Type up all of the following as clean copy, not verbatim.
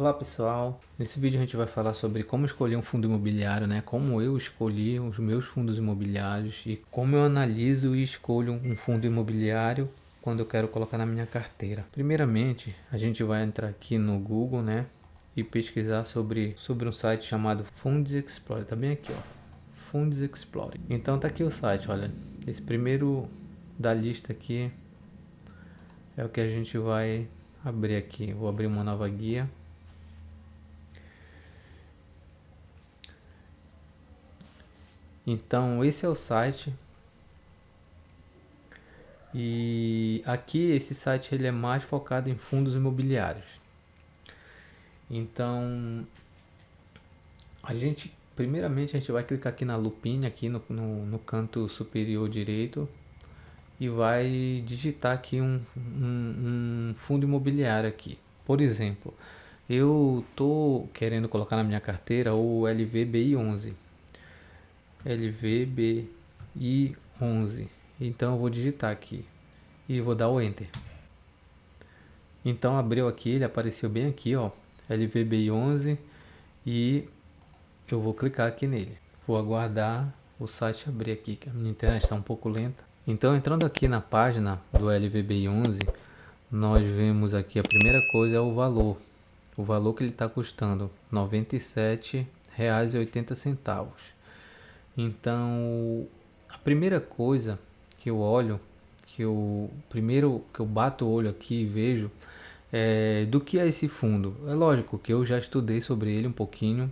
Olá pessoal, nesse vídeo a gente vai falar sobre como escolher um fundo imobiliário, né? Como eu escolhi os meus fundos imobiliários e como eu analiso e escolho um fundo imobiliário quando eu quero colocar na minha carteira. Primeiramente, a gente vai entrar aqui no Google, né? E pesquisar sobre um site chamado Funds Explorer, tá bem aqui, ó. Funds Explorer. Então tá aqui o site, olha. Esse primeiro da lista aqui é o que a gente vai abrir aqui. Vou abrir uma nova guia. Então esse é o site e aqui esse site ele é mais focado em fundos imobiliários. Então primeiramente a gente vai clicar aqui na lupinha aqui no canto superior direito e vai digitar aqui um fundo imobiliário aqui. Por exemplo, eu tô querendo colocar na minha carteira o LVBI11. LVBI11. Então eu vou digitar aqui e vou dar o Enter. Então abriu aqui, ele apareceu bem aqui, ó, LVBI11 e eu vou clicar aqui nele. Vou aguardar o site abrir aqui, que a minha internet está um pouco lenta. Então entrando aqui na página do LVBI11, nós vemos aqui a primeira coisa é o valor. O valor que ele está custando, R$ 97,80. Então, a primeira coisa que eu olho, primeiro que eu bato o olho aqui e vejo do que é esse fundo. É lógico que eu já estudei sobre ele um pouquinho.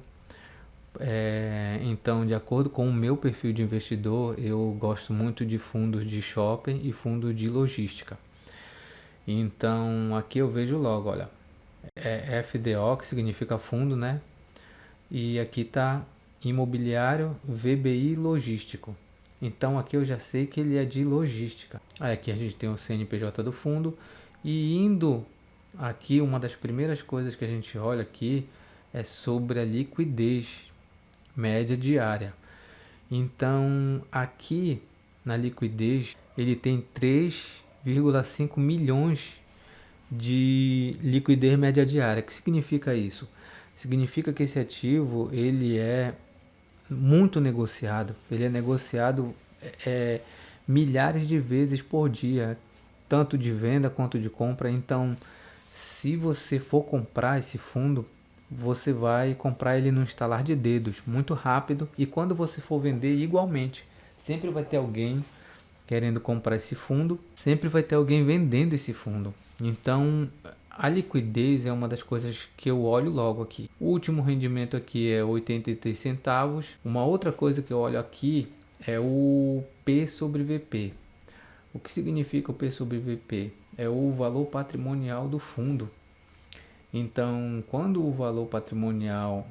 Então, de acordo com o meu perfil de investidor, eu gosto muito de fundos de shopping e fundos de logística. Então, aqui eu vejo logo, olha, é FDO, que significa fundo, né? E aqui está imobiliário VBI logístico. Então aqui eu já sei que ele é de logística. Aí aqui a gente tem o CNPJ do fundo e indo aqui, uma das primeiras coisas que a gente olha aqui é sobre a liquidez média diária. Então aqui na liquidez ele tem 3,5 milhões de liquidez média diária. O que significa isso? Significa que esse ativo ele é muito negociado. Ele é negociado é, milhares de vezes por dia, tanto de venda quanto de compra. Então, se você for comprar esse fundo, você vai comprar ele no estalar de dedos, muito rápido. E quando você for vender, igualmente, sempre vai ter alguém querendo comprar esse fundo, sempre vai ter alguém vendendo esse fundo. Então, a liquidez é uma das coisas que eu olho logo aqui. O último rendimento aqui é 83 centavos. Uma outra coisa que eu olho aqui é o P sobre VP. O que significa o P sobre VP? É o valor patrimonial do fundo. Então, quando o valor patrimonial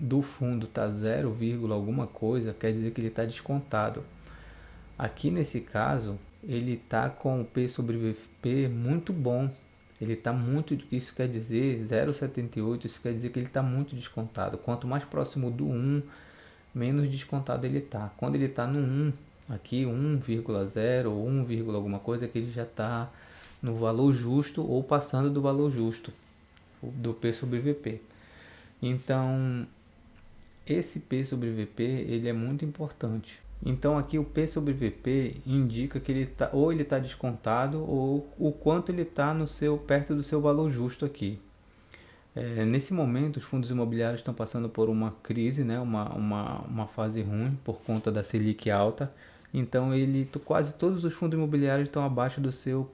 do fundo está 0, alguma coisa, quer dizer que ele está descontado. Aqui nesse caso, ele está com o P sobre VP muito bom. Ele está muito, isso quer dizer 0,78, isso quer dizer que ele está muito descontado. Quanto mais próximo do 1, menos descontado ele está. Quando ele está no 1, aqui 1,0 ou 1, alguma coisa, que ele já está no valor justo ou passando do valor justo do P sobre VP. Então, esse P sobre VP ele é muito importante. Então aqui o P sobre VP indica que ele tá, ou ele está descontado ou o quanto ele está no perto do seu valor justo aqui. Nesse momento os fundos imobiliários estão passando por uma crise, né, uma fase ruim por conta da Selic alta. Então quase todos os fundos imobiliários estão abaixo do seu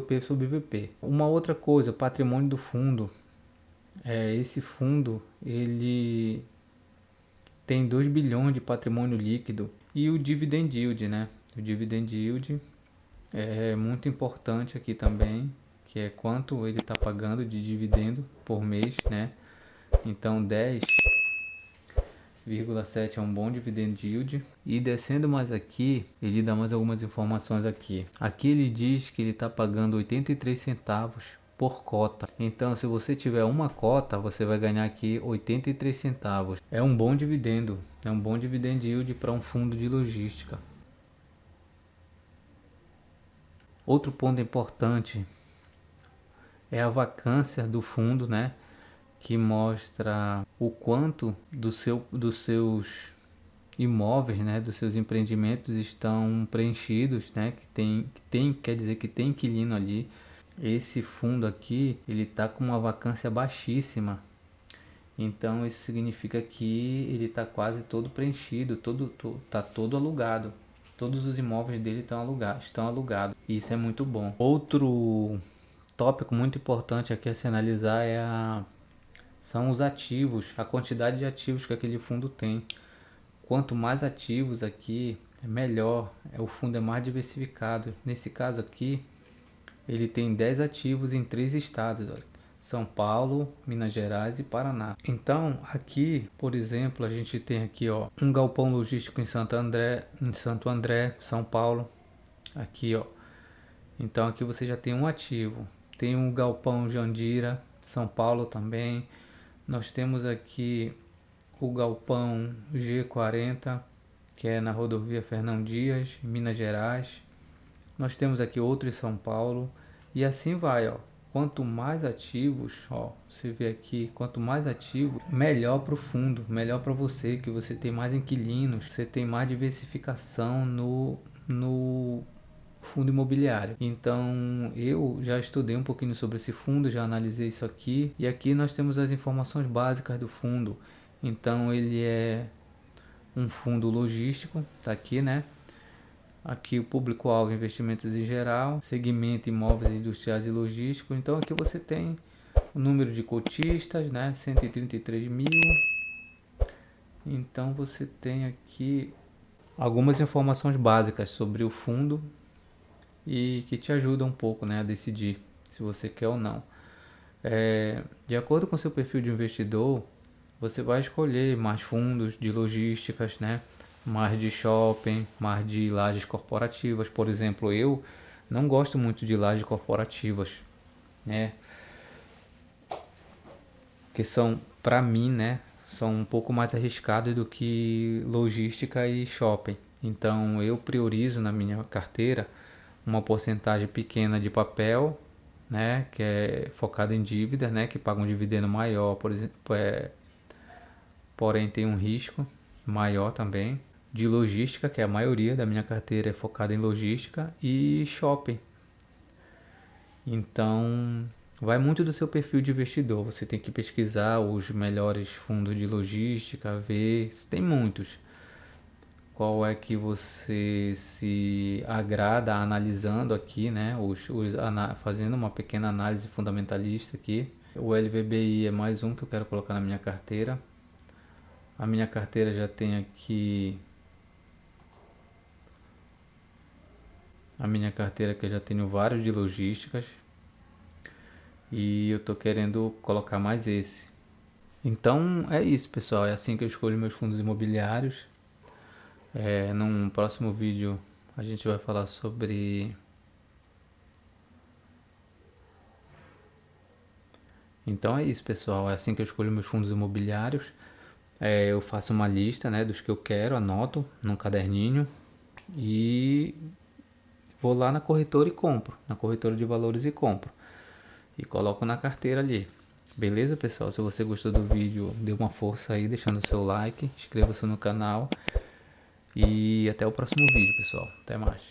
P sobre VP. Uma outra coisa, o patrimônio do fundo. Esse fundo ele tem 2 bilhões de patrimônio líquido e o dividend yield, né? O dividend yield é muito importante aqui também, que é quanto ele está pagando de dividendo por mês, né? Então 10,7 é um bom dividend yield. E descendo mais aqui, ele dá mais algumas informações aqui. Aqui ele diz que ele está pagando 83 centavos por cota. Então, se você tiver uma cota, você vai ganhar aqui 83 centavos. É um bom dividendo, é um bom dividend yield para um fundo de logística. Outro ponto importante é a vacância do fundo, né? Que mostra o quanto dos seus imóveis, né? Dos seus empreendimentos estão preenchidos, né? Quer dizer que tem inquilino ali. Esse fundo aqui, ele tá com uma vacância baixíssima. Então isso significa que ele está quase todo preenchido, tá todo alugado. Todos os imóveis dele estão alugados. E isso é muito bom. Outro tópico muito importante aqui a se analisar são os ativos, a quantidade de ativos que aquele fundo tem. Quanto mais ativos aqui, melhor. O fundo é mais diversificado. Nesse caso aqui, ele tem 10 ativos em 3 estados. Olha. São Paulo, Minas Gerais e Paraná. Então, aqui, por exemplo, a gente tem aqui, ó, um galpão logístico em Santo André, São Paulo. Aqui, ó. Então, aqui você já tem um ativo. Tem um galpão Jandira, São Paulo também. Nós temos aqui o galpão G40, que é na rodovia Fernão Dias, Minas Gerais. Nós temos aqui outro em São Paulo. E assim vai, ó. Quanto mais ativos, ó, você vê aqui, quanto mais ativo, melhor para o fundo, melhor para você, que você tem mais inquilinos, você tem mais diversificação no fundo imobiliário. Então, eu já estudei um pouquinho sobre esse fundo, já analisei isso aqui, e aqui nós temos as informações básicas do fundo. Então, ele é um fundo logístico, tá aqui, né? Aqui o público-alvo, investimentos em geral, segmento imóveis industriais e logísticos. Então aqui você tem o número de cotistas, né? 133 mil. Então você tem aqui algumas informações básicas sobre o fundo e que te ajudam um pouco, né, a decidir se você quer ou não. De acordo com seu perfil de investidor, você vai escolher mais fundos de logísticas, né? Mais de shopping, mais de lajes corporativas. Por exemplo, eu não gosto muito de lajes corporativas, né? Que são, para mim, né, são um pouco mais arriscados do que logística e shopping. Então, eu priorizo na minha carteira uma porcentagem pequena de papel, né, que é focado em dívidas, né, que paga um dividendo maior, por exemplo, porém tem um risco maior também. De logística, que é a maioria da minha carteira é focada em logística, e shopping. Então, vai muito do seu perfil de investidor. Você tem que pesquisar os melhores fundos de logística, ver, tem muitos. Qual é que você se agrada analisando aqui, né? Fazendo uma pequena análise fundamentalista aqui. O LVBI é mais um que eu quero colocar na minha carteira. A minha carteira já tem aqui... A minha carteira que eu já tenho vários de logísticas. E eu tô querendo colocar mais esse. Então é isso, pessoal. É assim que eu escolho meus fundos imobiliários. Num próximo vídeo a gente vai falar sobre... Então é isso, pessoal. É assim que eu escolho meus fundos imobiliários. Eu faço uma lista, né, dos que eu quero, anoto num caderninho e vou lá na corretora e compro, na corretora de valores e compro. E coloco na carteira ali. Beleza, pessoal? Se você gostou do vídeo, dê uma força aí, deixando o seu like, inscreva-se no canal. E até o próximo vídeo, pessoal. Até mais.